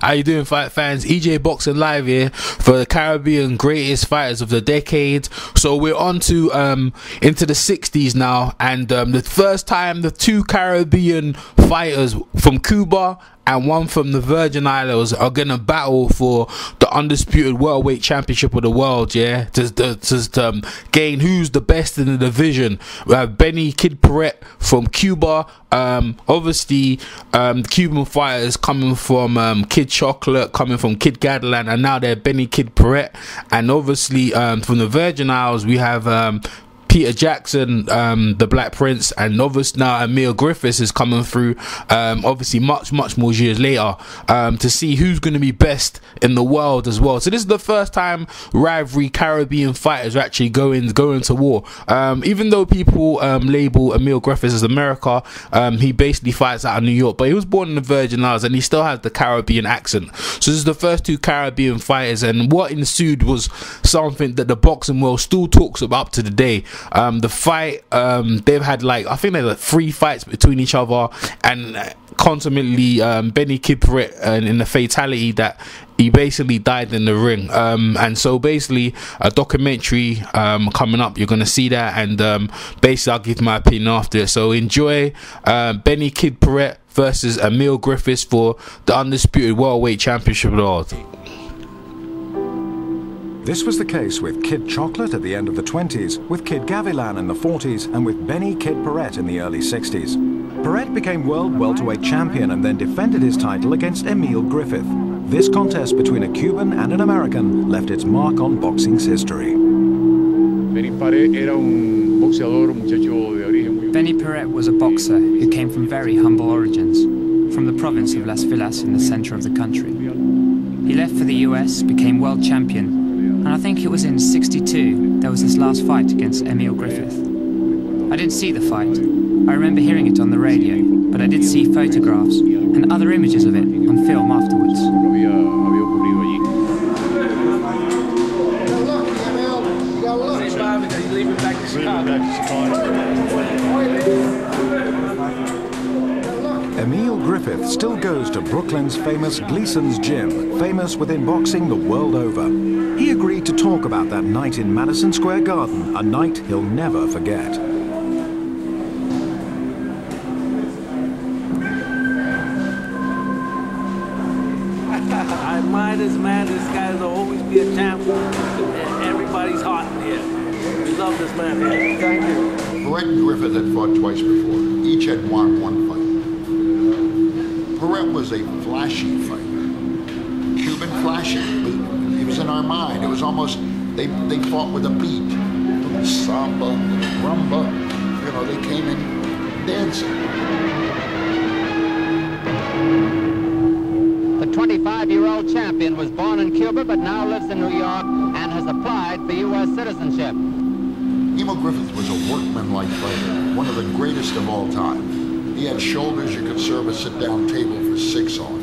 How you doing, fight fans? EJ Boxing Live here for the Caribbean greatest fighters of the decade. So we're on to into the 60s now, and the first time the two Caribbean fighters from Cuba and one from the Virgin Islands are gonna battle for the undisputed welterweight championship of the world, yeah, to gain who's the best in the division. We have Benny Kid Paret from Cuba, obviously the Cuban fighters coming from Kid Chocolate, coming from Kid Gadland, and now they're Benny Kid Paret. And obviously from the Virgin Isles we have Peter Jackson, the Black Prince, and obviously now Emile Griffith is coming through, obviously much more years later, to see who's going to be best in the world as well. So this is the first time rivalry Caribbean fighters are actually going to war. Even though people label Emile Griffith as America, he basically fights out of New York, but he was born in the Virgin Islands and he still has the Caribbean accent. So this is the first two Caribbean fighters, and what ensued was something that the boxing world still talks about to today. The fight, they've had I think there's 3 fights between each other, and constantly Benny Kid Paret in the fatality that he basically died in the ring. And so basically a documentary coming up, you're gonna see that, and basically I'll give my opinion after it. So enjoy Benny Kid Paret versus Emile Griffith for the undisputed welterweight championship of the world. This was the case with Kid Chocolate at the end of the 20s, with Kid Gavilan in the 40s, and with Benny Kid Paret in the early 60s. Paret became world welterweight champion and then defended his title against Emile Griffith. This contest between a Cuban and an American left its mark on boxing's history. Benny Paret was a boxer who came from very humble origins, from the province of Las Villas in the center of the country. He left for the US, became world champion, and I think it was in '62 there was this last fight against Emile Griffith. I didn't see the fight. I remember hearing it on the radio, but I did see photographs and other images of it on film afterwards. Emile Griffith still goes to Brooklyn's famous Gleason's Gym, famous within boxing the world over. He agreed to talk about that night in Madison Square Garden, a night he'll never forget. I admire this man. This guy will always be a champion. Everybody's hot in here. We love this man here. Thank you. Paret and Griffith had fought twice before. Each had won one fight. Paret was a flashy fighter. Cuban flashy. He was in our mind. It was almost, they fought with a beat. Samba, rumba, you know, they came in dancing. The 25-year-old champion was born in Cuba but now lives in New York and has applied for U.S. citizenship. Emile Griffith was a workmanlike fighter, one of the greatest of all time. He had shoulders you could serve a sit-down table for 6 on.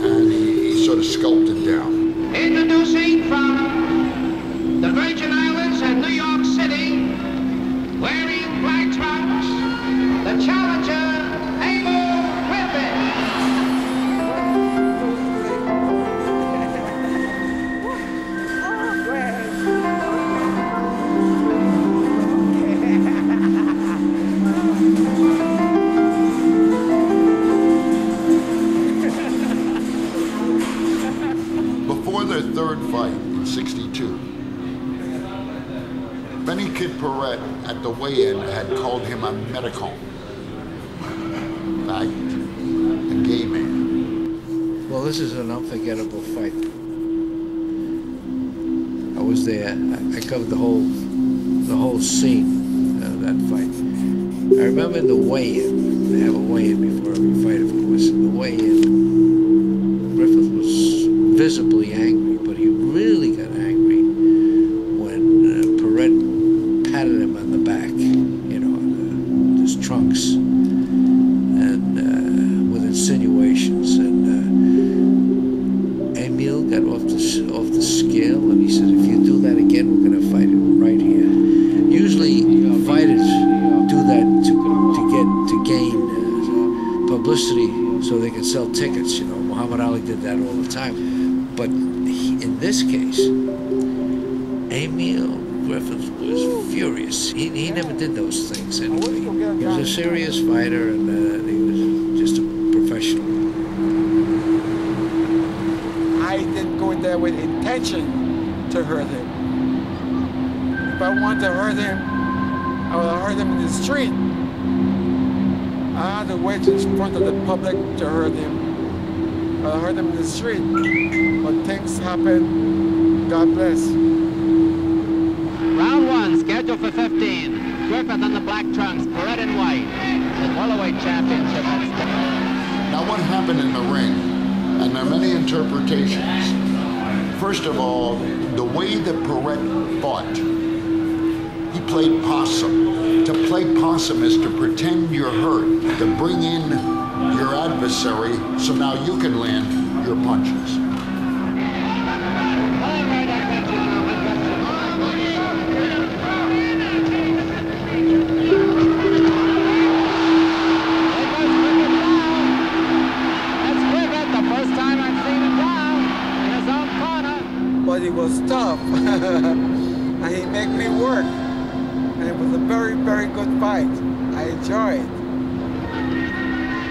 And he sort of sculpted down. Introducing from the Virgin Islands and New York City, wearing black trunks, the challenger, Emile Griffith. Their third fight in '62. Benny Kid Paret at the weigh-in had called him a American, faggot, a gay man. Well, this is an unforgettable fight. I was there. I covered the whole scene of that fight. I remember the weigh-in. They have a weigh-in before every fight, of course. In the weigh-in, Griffith was visibly angry, but he really got angry when Paret patted him on the back, you know, on his trunks, and with insinuations. And Emile got off the scale, and he said, "If you do that again, we're going to fight it right here." Usually, fighters do that to gain publicity, so they can sell tickets. You know, Muhammad Ali did that all the time. But in this case, Emile Griffith was furious. He never did those things anyway. He was a serious fighter, and he was just a professional. I didn't go in there with intention to hurt him. If I wanted to hurt him, I would have hurt him in the street. I had to wait in front of the public to hurt him. I hurt him in the street. But things happen. God bless. Round one, scheduled for 15. Griffith on the black trunks, Paret and Whyte. The welterweight championship at stake. Now what happened in the ring, and there are many interpretations. First of all, the way that Paret fought, he played possum. To play possum is to pretend you're hurt, to bring in your adversary so now you can land your punches. But he was tough, and he made me work. And it was a very, very good fight. I enjoyed it.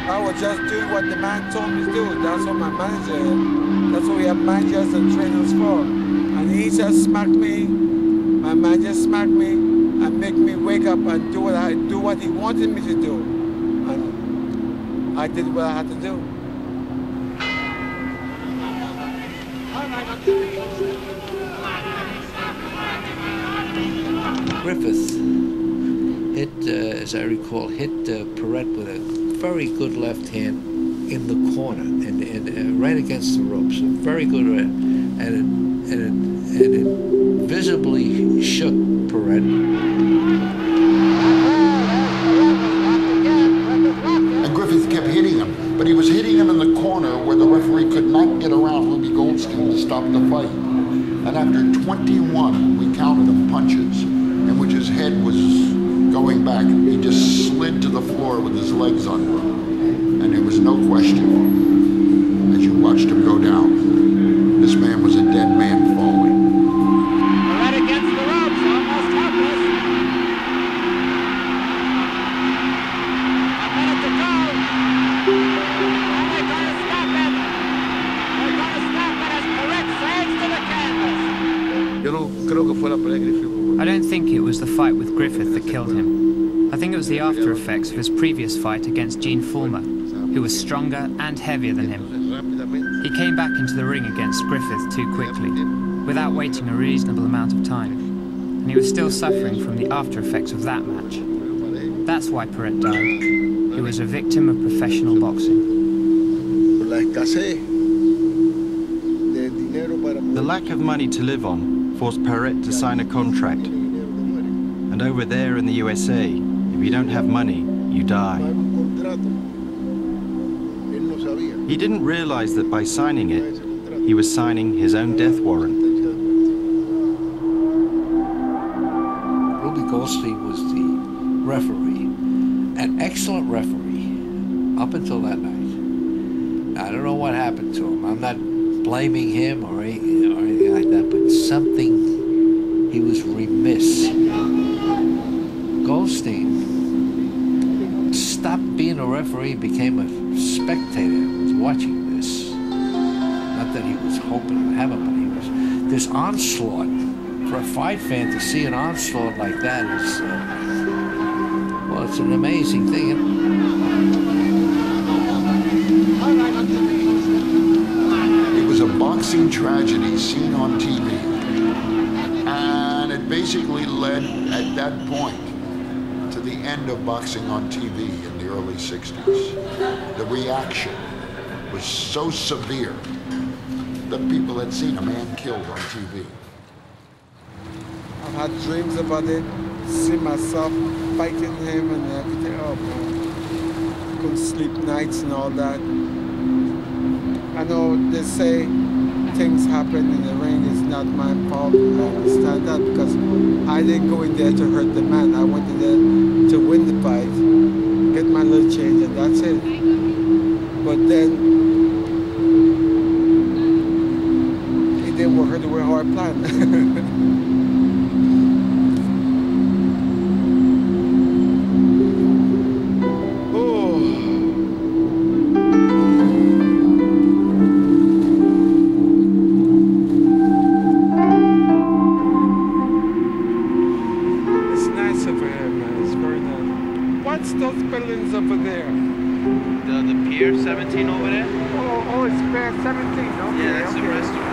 I was just doing what the man told me to do. That's what my manager is. That's what we have managers and trainers for. And he just smacked me. My manager smacked me and make me wake up and do what he wanted me to do. And I did what I had to do. Griffith hit, as I recall, hit Paret with a very good left hand in the corner and right against the ropes. Very good, and it visibly shook Paret. And Griffith kept hitting him, but he was hitting him in the corner where the referee could not get around Ruby Goldstein to stop the fight. And after 21, we counted him punches, in which his head was going back. He just slid to the floor with his legs under him. And there was no question, as you watched him go down, this man was a dead man falling. Right against the ropes, almost helpless. A minute to go. And they're going to stop it. They're going to stop it as Paret sails to the canvas. I don't think it was the fight with Griffith that killed him. I think it was the after effects of his previous fight against Gene Fulmer, who was stronger and heavier than him. He came back into the ring against Griffith too quickly, without waiting a reasonable amount of time, and he was still suffering from the after effects of that match. That's why Paret died. He was a victim of professional boxing. The lack of money to live on forced Paret to sign a contract. And over there in the USA, if you don't have money, you die. He didn't realize that by signing it, he was signing his own death warrant. Ruby Goldstein was the referee, an excellent referee, up until that night. I don't know what happened to him. I'm not blaming him or anything like that, but something, he was remiss. Goldstein stopped being a referee, became a spectator, was watching this. Not that he was hoping to have it, but he was, this onslaught, for a fight fan to see an onslaught like that is, well, it's an amazing thing. It was a boxing tragedy seen on TV. And it basically led, at that point, to the end of boxing on TV in the early 60s. The reaction was so severe that people had seen a man killed on TV. I've had dreams about it, see myself fighting him and everything. Oh man, couldn't sleep nights and all that. I know they say things happen in the ring, it's not my fault. I understand that because I didn't go in there to hurt the man. I went in there to win the fight, get my little change, and that's it. But then we're going to do our plan. Over there. The Pier 17 over there? Oh, it's Pier 17. Okay, yeah, that's the restaurant.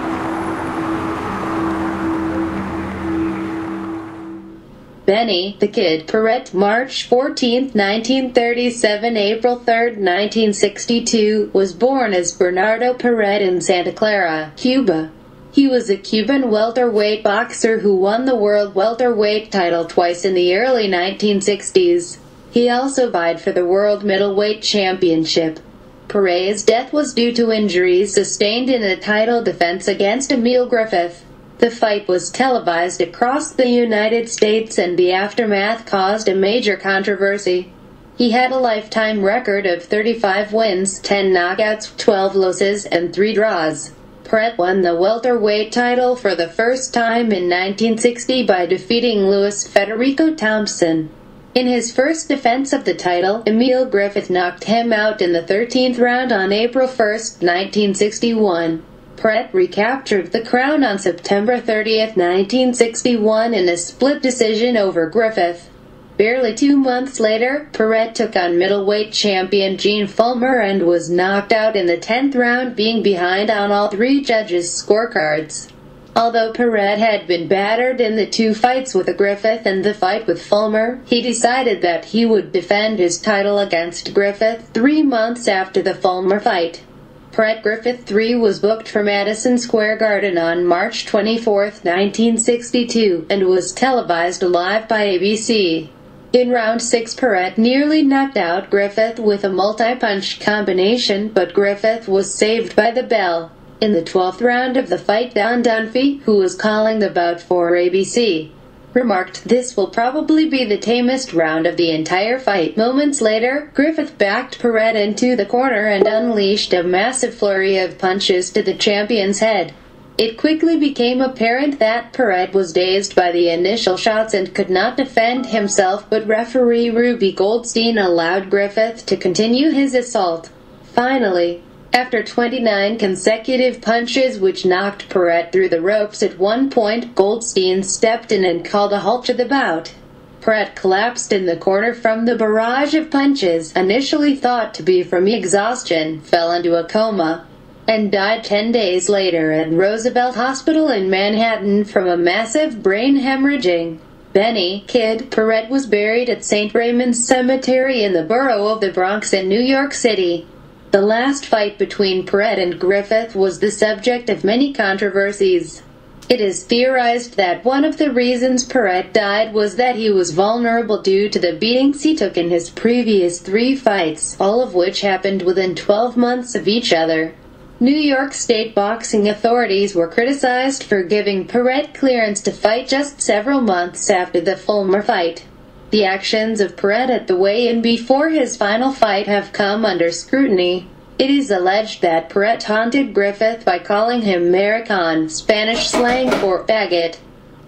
Benny, the Kid Paret, March 14, 1937, April 3, 1962, was born as Bernardo Paret in Santa Clara, Cuba. He was a Cuban welterweight boxer who won the world welterweight title twice in the early 1960s. He also vied for the World Middleweight Championship. Paret's death was due to injuries sustained in a title defense against Emile Griffith. The fight was televised across the United States and the aftermath caused a major controversy. He had a lifetime record of 35 wins, 10 knockouts, 12 losses, and 3 draws. Paret won the welterweight title for the first time in 1960 by defeating Louis Federico Thompson. In his first defense of the title, Emile Griffith knocked him out in the 13th round on April 1, 1961. Paret recaptured the crown on September 30, 1961 in a split decision over Griffith. Barely 2 months later, Paret took on middleweight champion Gene Fullmer and was knocked out in the 10th round, being behind on all 3 judges' scorecards. Although Paret had been battered in the 2 fights with Griffith and the fight with Fullmer, he decided that he would defend his title against Griffith 3 months after the Fullmer fight. Paret Griffith 3 was booked for Madison Square Garden on March 24, 1962, and was televised live by ABC. In round 6, Paret nearly knocked out Griffith with a multi-punch combination, but Griffith was saved by the bell. In the 12th round of the fight, Don Dunphy, who was calling the bout for ABC, remarked, "This will probably be the tamest round of the entire fight." Moments later, Griffith backed Paret into the corner and unleashed a massive flurry of punches to the champion's head. It quickly became apparent that Paret was dazed by the initial shots and could not defend himself, but referee Ruby Goldstein allowed Griffith to continue his assault. Finally, after 29 consecutive punches which knocked Paret through the ropes, at one point Goldstein stepped in and called a halt to the bout. Paret collapsed in the corner from the barrage of punches, initially thought to be from exhaustion, fell into a coma, and died 10 days later at Roosevelt Hospital in Manhattan from a massive brain hemorrhaging. Benny, Kid Paret was buried at St. Raymond's Cemetery in the borough of the Bronx in New York City. The last fight between Paret and Griffith was the subject of many controversies. It is theorized that one of the reasons Paret died was that he was vulnerable due to the beatings he took in his previous 3 fights, all of which happened within 12 months of each other. New York State boxing authorities were criticized for giving Paret clearance to fight just several months after the Fullmer fight. The actions of Paret at the weigh-in before his final fight have come under scrutiny. It is alleged that Paret taunted Griffith by calling him Maricon, Spanish slang for faggot.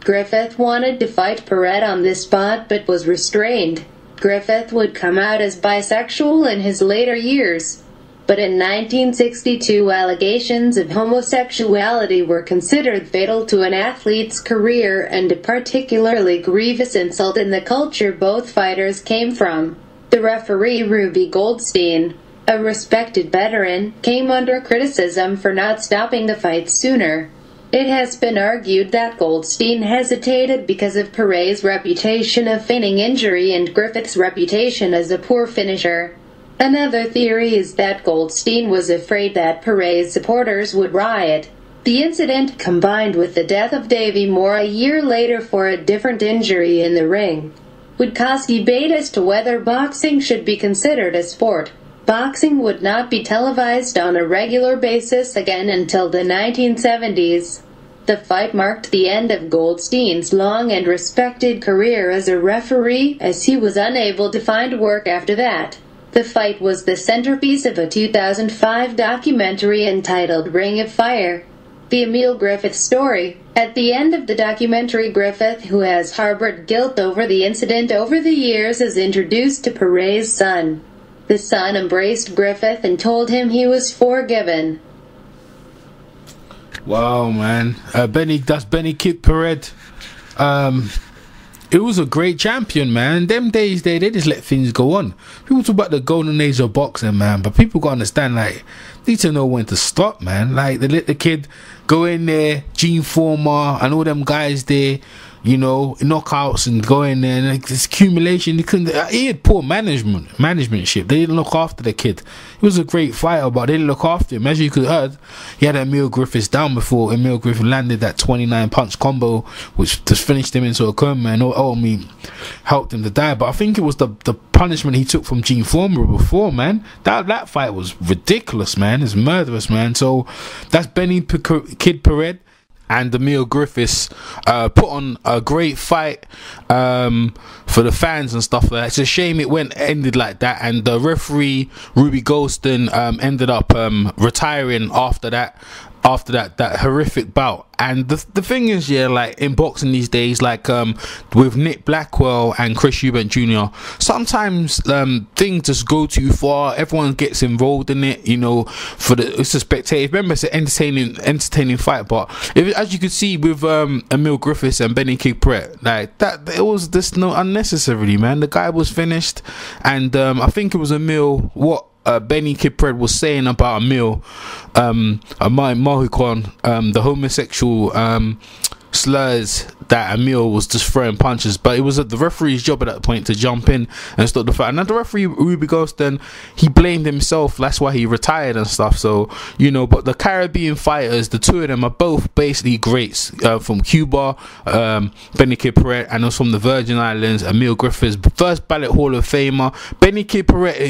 Griffith wanted to fight Paret on the spot but was restrained. Griffith would come out as bisexual in his later years. But in 1962, allegations of homosexuality were considered fatal to an athlete's career and a particularly grievous insult in the culture both fighters came from. The referee Ruby Goldstein, a respected veteran, came under criticism for not stopping the fight sooner. It has been argued that Goldstein hesitated because of Paret's reputation of feigning injury and Griffith's reputation as a poor finisher. Another theory is that Goldstein was afraid that Paret's supporters would riot. The incident, combined with the death of Davy Moore a year later for a different injury in the ring, would cause debate as to whether boxing should be considered a sport. Boxing would not be televised on a regular basis again until the 1970s. The fight marked the end of Goldstein's long and respected career as a referee, as he was unable to find work after that. The fight was the centerpiece of a 2005 documentary entitled Ring of Fire. The Emile Griffith story. At the end of the documentary, Griffith, who has harbored guilt over the incident over the years, is introduced to Paret's son. The son embraced Griffith and told him he was forgiven. Wow, man. That's Benny Kid Paret. It was a great champion, man. Them days, they just let things go on. People talk about the golden age of boxing, man, but people gotta understand, like, need to know when to stop, man. Like, they let the kid go in there, Gene Former and all them guys there, you know, knockouts, and go in there, and like, this accumulation. He had poor managementship. They didn't look after the kid. He was a great fighter, but they didn't look after him. As you could have heard, he had Emile Griffith down before Emile Griffith landed that 29 punch combo, which just finished him into a coma and helped him to die. But I think it was the punishment he took from Gene Former before, man. That fight was ridiculous, man. It's murderous, man. So that's Benny Kid Paret and Emile Griffiths put on a great fight for the fans and stuff like that. It's a shame it ended like that, and the referee Ruby Golston ended up retiring after that horrific bout. And the thing is, yeah, like in boxing these days, like with Nick Blackwell and Chris Eubank Jr., sometimes things just go too far. Everyone gets involved in it, you know, it's a spectator. Remember, it's an entertaining fight. But as you could see with Emile Griffiths and Benny Kid Paret, like that, it was just unnecessarily, man. The guy was finished, and I think it was Emile Benny Kid Paret was saying about Emile, Mohican, the homosexual slurs that Emile was just throwing punches, but it was the referee's job at that point to jump in and stop the fight. And the referee Ruby Golston, he blamed himself. That's why he retired and stuff. So, you know, but the Caribbean fighters, the two of them are both basically greats, from Cuba, Benny Kid Paret, and also from the Virgin Islands, Emile Griffiths, first ballot Hall of Famer. Benny Kid Paret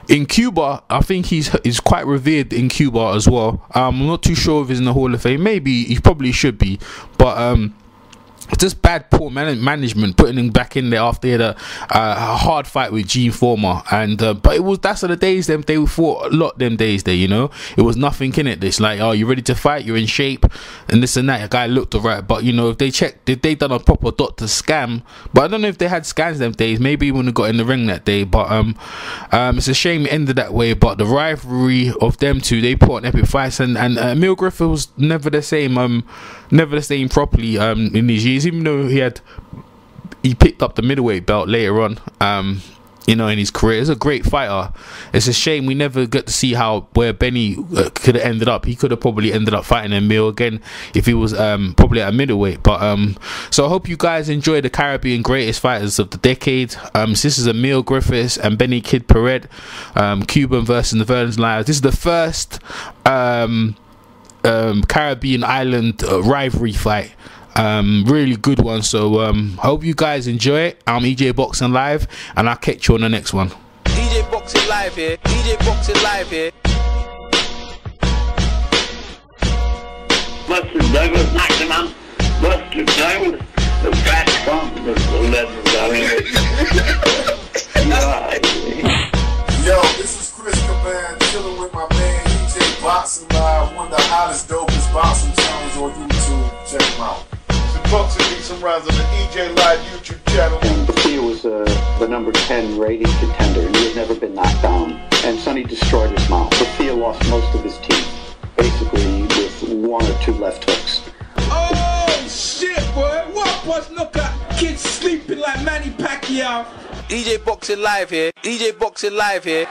in Cuba, I think he's quite revered in Cuba as well. I'm not too sure if he's in the Hall of Fame. Maybe he probably should be, but just poor management putting him back in there after he had a hard fight with Gene Former. And but that's the days they fought a lot them days there, you know. It was nothing in it. It's like, oh, you ready to fight, you're in shape, and this and that. A guy looked alright, but you know, if they done a proper doctor scam, but I don't know if they had scans them days. Maybe he wouldn't have got in the ring that day. But it's a shame it ended that way. But the rivalry of them two, they put on epic fights, and Emile Griffith was never the same properly in these years, even though he picked up the middleweight belt later on, you know, in his career. He's a great fighter. It's a shame we never got to see where Benny could have ended up. He could have probably ended up fighting Emile again if he was probably at a middleweight. But so I hope you guys enjoy the Caribbean greatest fighters of the decade. This is Emile Griffiths and Benny Kid Paret, Cuban versus the Virgin Islands. This is the first Caribbean island rivalry fight. Really good one. So hope you guys enjoy it. I'm EJ Boxing Live, and I'll catch you on the next one. EJ Boxing Live here. EJ Boxing Live here. Buster Douglas Maximum. Buster Douglas. The fat bump. The leather. Yo, this is Chris Caban chilling with my man EJ Boxing Live, one of the hottest, dopest boxing channels on YouTube. Check them out. Boxing beat some rounds on the EJ Live YouTube channel. And Thea was the number 10 rated contender, and he had never been knocked down. And Sonny destroyed his mouth. Thea lost most of his teeth, basically with 1 or 2 left hooks. Oh shit, boy! What was look at kids sleeping like Manny Pacquiao? EJ Boxing Live here. EJ Boxing Live here.